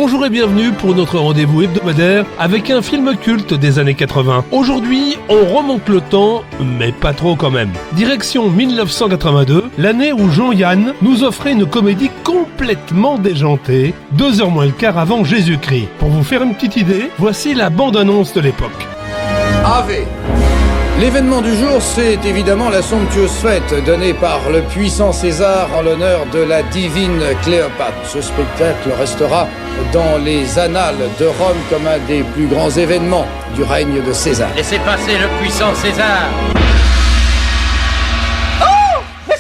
Bonjour et bienvenue pour notre rendez-vous hebdomadaire avec un film culte des années 80. Aujourd'hui, on remonte le temps, mais pas trop quand même. Direction 1982, l'année où Jean-Yann nous offrait une comédie complètement déjantée, 2 heures moins le quart avant Jésus-Christ. Pour vous faire une petite idée, voici la bande-annonce de l'époque. Ave. L'événement du jour, c'est évidemment la somptueuse fête donnée par le puissant César en l'honneur de la divine Cléopâtre. Ce spectacle restera dans les annales de Rome comme un des plus grands événements du règne de César. Laissez passer le puissant César. Oh! Mais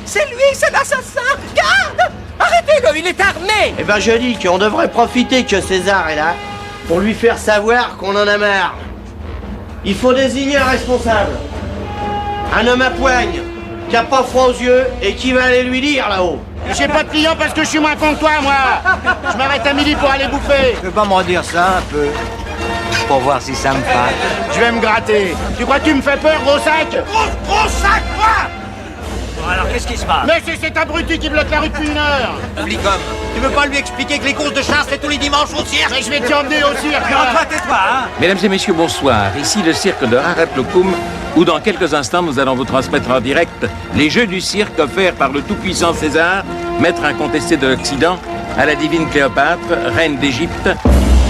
c'est lui, c'est l'assassin! Garde! Arrêtez-le, il est armé! Eh ben je dis qu'on devrait profiter que César est là pour lui faire savoir qu'on en a marre. Il faut désigner un responsable. Un homme à poigne, qui a pas froid aux yeux et qui va aller lui dire là-haut. J'ai pas de clients parce que je suis moins con que toi, moi. Je m'arrête à midi pour aller bouffer. Tu peux pas m'en dire ça un peu? Pour voir si ça me parle. Je vais me gratter. Tu crois que tu me fais peur, gros sac? Gros sac, quoi? Bon, alors qu'est-ce qui se passe? Mais c'est cet abruti qui bloque la rue depuis 1 heure. Flicom, tu veux pas lui expliquer que les courses de chasse c'est tous les dimanches au cirque? Mais je vais t'y emmener au cirque. Non, toi, tais-toi, hein? Mesdames et messieurs, bonsoir. Ici le cirque de Raratlokoum, où dans quelques instants nous allons vous transmettre en direct les jeux du cirque offerts par le tout-puissant César, maître incontesté de l'Occident, à la divine Cléopâtre, reine d'Égypte,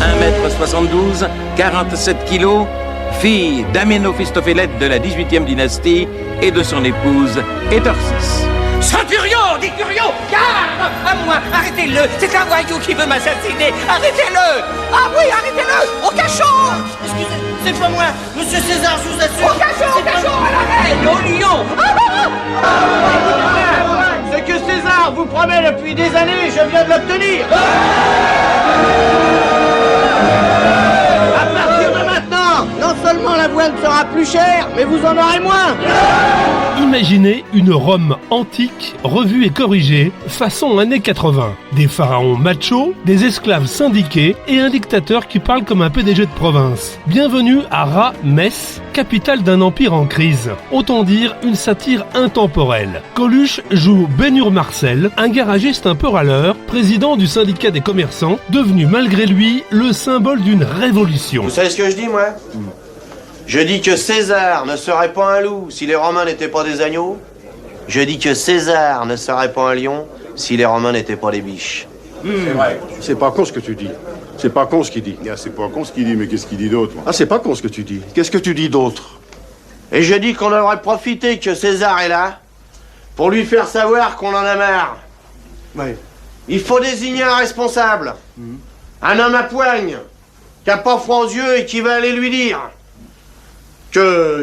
1m72, 47 kilos, fille d'Aménophistophélet de la 18e dynastie et de son épouse Étorcis. Centurion, Dicurion, garde! À moi, arrêtez-le! C'est un voyou qui veut m'assassiner! Arrêtez-le! Ah oui, arrêtez-le! Au cachot! Excusez, c'est pas moi, monsieur César, je vous assure. Au cachot, à la reine! Au lion! Ce que César vous promet depuis des années, je viens de l'obtenir. À partir de maintenant, non seulement la voile sera plus chère, mais vous en aurez moins. Imaginez une Rome antique, revue et corrigée, façon années 80. Des pharaons machos, des esclaves syndiqués et un dictateur qui parle comme un PDG de province. Bienvenue à Ra-Metz, capitale d'un empire en crise. Autant dire une satire intemporelle. Coluche joue Ben-Hur Marcel, un garagiste un peu râleur, président du syndicat des commerçants, devenu malgré lui le symbole d'une révolution. Vous savez ce que je dis, moi? Je dis que César ne serait pas un loup si les Romains n'étaient pas des agneaux. Je dis que César ne serait pas un lion si les Romains n'étaient pas des biches. C'est vrai. C'est pas con ce que tu dis. C'est pas con ce qu'il dit. Ah, c'est pas con ce qu'il dit, mais qu'est-ce qu'il dit d'autre? Ah, c'est pas con ce que tu dis. Qu'est-ce que tu dis d'autre? Et je dis qu'on devrait profiter que César est là pour lui faire savoir qu'on en a marre. Oui. Il faut désigner un responsable. Un homme à poigne, qui a pas froid aux yeux et qui va aller lui dire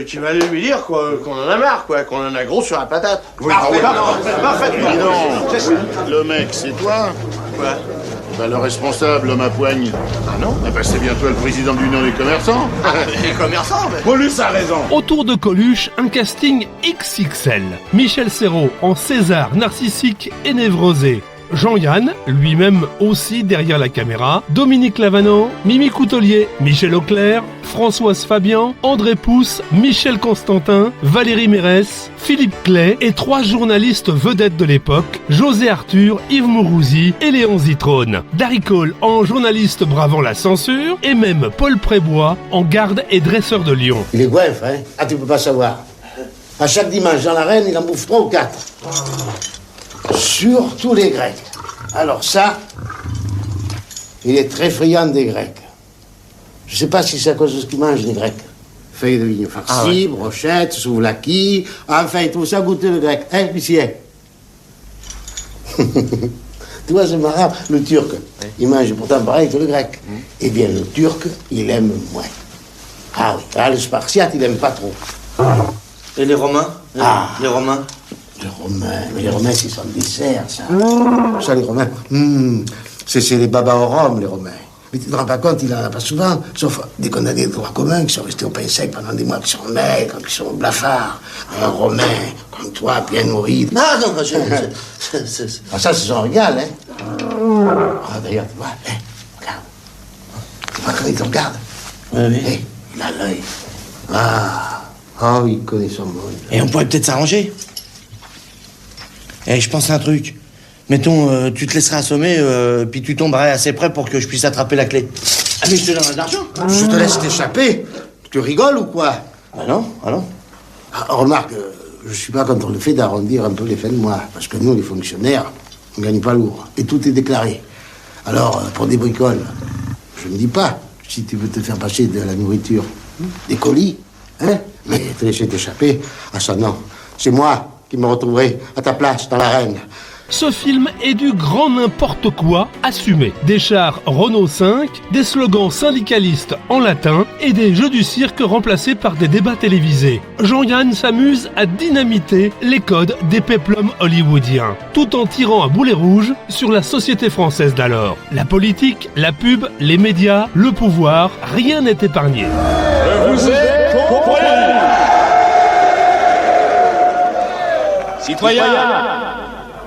qui va aller lui dire quoi, qu'on en a marre, quoi, qu'on en a gros sur la patate. Oui, Parfaitement. Dis donc, le mec, c'est toi? Quoi? Ben, le responsable, l'homme à poigne. Ah non? Ah ben, c'est bien toi le président de l'Union des commerçants. Les commerçants, mais... Paulus a raison. Autour de Coluche, un casting XXL. Michel Serrault en César narcissique et névrosé. Jean-Yann, lui-même aussi derrière la caméra, Dominique Lavanant, Mimi Coutelier, Michel Auclair, Françoise Fabian, André Pousse, Michel Constantin, Valérie Mérès, Philippe Clay et 3 journalistes vedettes de l'époque, José Arthur, Yves Mourouzi et Léon Zitrone. Darry Cole en journaliste bravant la censure et même Paul Prébois en garde et dresseur de lions. Il est goinfre, hein? Ah, tu peux pas savoir. À chaque dimanche dans l'arène, il en bouffe 3 ou 4. Surtout les Grecs. Alors ça, il est très friand des Grecs. Je sais pas si c'est à cause de ce qu'ils mangent, les Grecs. Feuilles de vigne farcies, brochettes, souvlaki, enfin, tout ça goûter le grec. Hein, monsieur? Tu vois, c'est marrant, le turc, il mange pourtant pareil que le grec. Eh bien, le turc, il aime moins. Ah oui, ah, le spartiate, il aime pas trop. Et les Romains? Les Romains? Les Romains, mais les Romains, c'est son dessert, ça. Ça, les Romains, c'est les babas au rhum, les Romains. Mais tu te rends pas compte, il en a pas souvent, sauf des condamnés de droit commun qui sont restés au pain sec pendant des mois, qui sont maigres, qui sont blafards. Un Romain, comme toi, bien nourri. Non, Ah, ça, c'est son régal, hein. Ah, d'ailleurs, tu vois, regarde. Tu vois comment il te regarde? Oui. Il a l'œil. Ah, il connaît son monde. Et on pourrait peut-être s'arranger. Eh, je pense à un truc. Mettons, tu te laisserais assommer, puis tu tomberais assez près pour que je puisse attraper la clé. Ah, mais je te donnerai de l'argent. Je te laisse t'échapper. Tu rigoles ou quoi? Ah non, ah non. Ah, remarque, je suis pas contre le fait d'arrondir un peu les fins de mois. Parce que nous, les fonctionnaires, on gagne pas lourd. Et tout est déclaré. Alors, pour des bricoles, je ne dis pas si tu veux te faire passer de la nourriture, des colis, hein? Mais te laisser t'échapper, ah ça non. C'est moi qui me retrouverai à ta place dans l'arène. Ce film est du grand n'importe quoi assumé. Des chars Renault 5, des slogans syndicalistes en latin et des jeux du cirque remplacés par des débats télévisés. Jean-Yann s'amuse à dynamiter les codes des péplums hollywoodiens, tout en tirant à boulet rouge sur la société française d'alors. La politique, la pub, les médias, le pouvoir, rien n'est épargné. Je vous ai compris. Citoyens,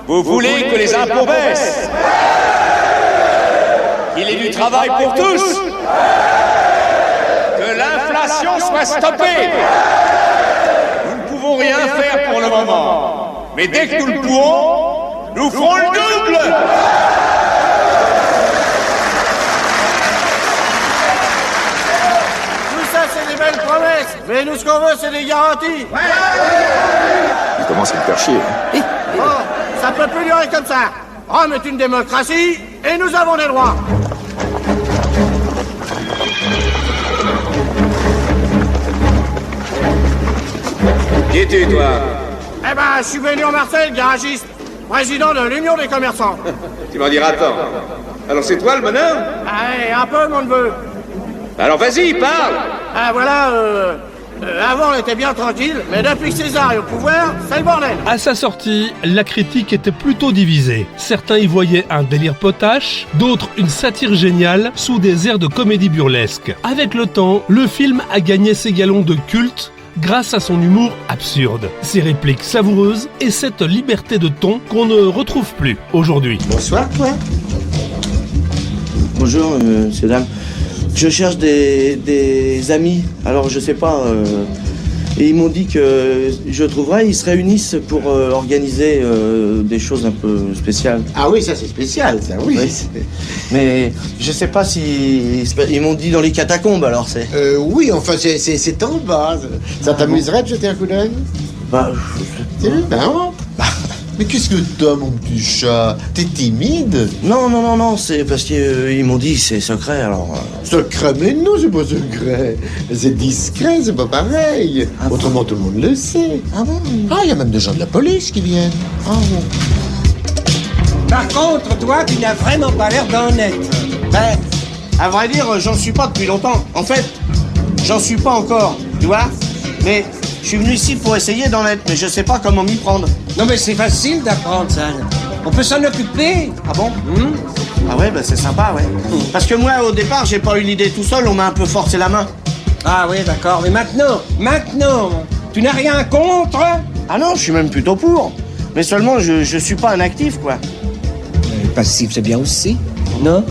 vous voulez que les impôts baissent, qu'il y ait du travail pour tous, que l'inflation soit stoppée. Nous ne pouvons rien faire pour le moment, mais dès que nous le pourrons, nous ferons le double. Tout ça, c'est des belles promesses. Mais nous, ce qu'on veut, c'est des garanties. Il commence à me faire chier. Oh, ça peut plus durer comme ça. Rome est une démocratie et nous avons des droits. Qui es-tu, toi? Eh ben, je suis venu en Marseille, garagiste, président de l'Union des commerçants. Tu m'en diras tant. Alors c'est toi le bonhomme? Allez, un peu, mon neveu. Alors vas-y, parle. Ah, voilà, avant, on était bien tranquille, mais depuis que César est au pouvoir, c'est le bordel. À sa sortie, la critique était plutôt divisée. Certains y voyaient un délire potache, d'autres une satire géniale sous des airs de comédie burlesque. Avec le temps, le film a gagné ses galons de culte grâce à son humour absurde, ses répliques savoureuses et cette liberté de ton qu'on ne retrouve plus aujourd'hui. Bonsoir, toi. Bonjour, monsieur, dame. Je cherche des amis, alors je sais pas. Et ils m'ont dit que je trouverais, ils se réunissent pour organiser des choses un peu spéciales. Ah oui, ça c'est spécial, ça, oui. Oui, mais je sais pas si... Ils m'ont dit dans les catacombes, alors c'est... Oui, enfin, c'est en bas. Ça t'amuserait de jeter un coup d'œil? Bah, Ben, mais qu'est-ce que t'as, mon petit chat? T'es timide? Non, c'est parce qu'ils m'ont dit c'est secret, alors... Secret? Mais non, c'est pas secret. C'est discret, c'est pas pareil. Ah bon? Autrement, tout le monde le sait. Ah bon? Ah, il y a même des gens de la police qui viennent. Ah bon? Par contre, toi, tu n'as vraiment pas l'air d'en être. Ben, à vrai dire, j'en suis pas depuis longtemps. En fait, j'en suis pas encore, tu vois? Mais je suis venu ici pour essayer d'en être, mais je sais pas comment m'y prendre. Non, mais c'est facile d'apprendre ça. On peut s'en occuper. Ah bon? Ah ouais, bah c'est sympa, ouais. Parce que moi, au départ, j'ai pas eu l'idée tout seul, on m'a un peu forcé la main. Ah oui, d'accord. Mais maintenant, tu n'as rien contre? Ah non, je suis même plutôt pour. Mais seulement, je suis pas un actif, quoi. Le passif, c'est bien aussi, non?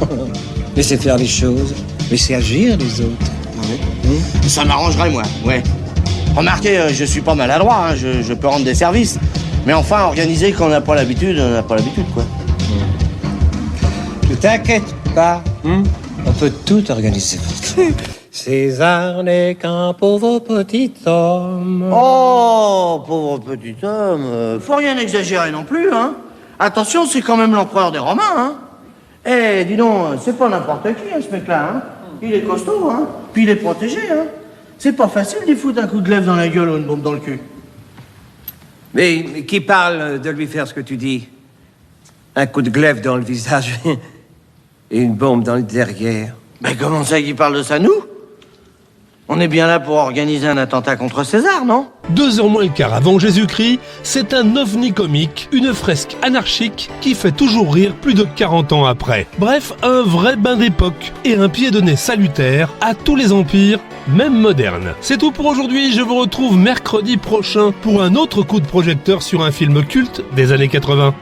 Laissez faire les choses, laissez agir les autres. Ah ouais. Ça m'arrangerait, moi, ouais. Remarquez, je suis pas maladroit, hein, je peux rendre des services. Mais enfin, organiser quand on n'a pas l'habitude, quoi. Ne t'inquiète pas, on peut tout organiser. César n'est qu'un pauvre petit homme. Oh, pauvre petit homme, faut rien exagérer non plus, hein. Attention, c'est quand même l'empereur des Romains, hein. Eh, dis donc, c'est pas n'importe qui, hein, ce mec-là, hein. Il est costaud, hein. Puis il est protégé, hein. C'est pas facile d'y foutre un coup de glaive dans la gueule ou une bombe dans le cul. Mais qui parle de lui faire ce que tu dis? Un coup de glaive dans le visage et une bombe dans le derrière. Mais comment ça qu'il parle de ça, nous? On est bien là pour organiser un attentat contre César, non? 2 heures moins le quart avant Jésus-Christ, c'est un ovni comique, une fresque anarchique qui fait toujours rire plus de 40 ans après. Bref, un vrai bain d'époque et un pied de nez salutaire à tous les empires, même modernes. C'est tout pour aujourd'hui, je vous retrouve mercredi prochain pour un autre coup de projecteur sur un film culte des années 80.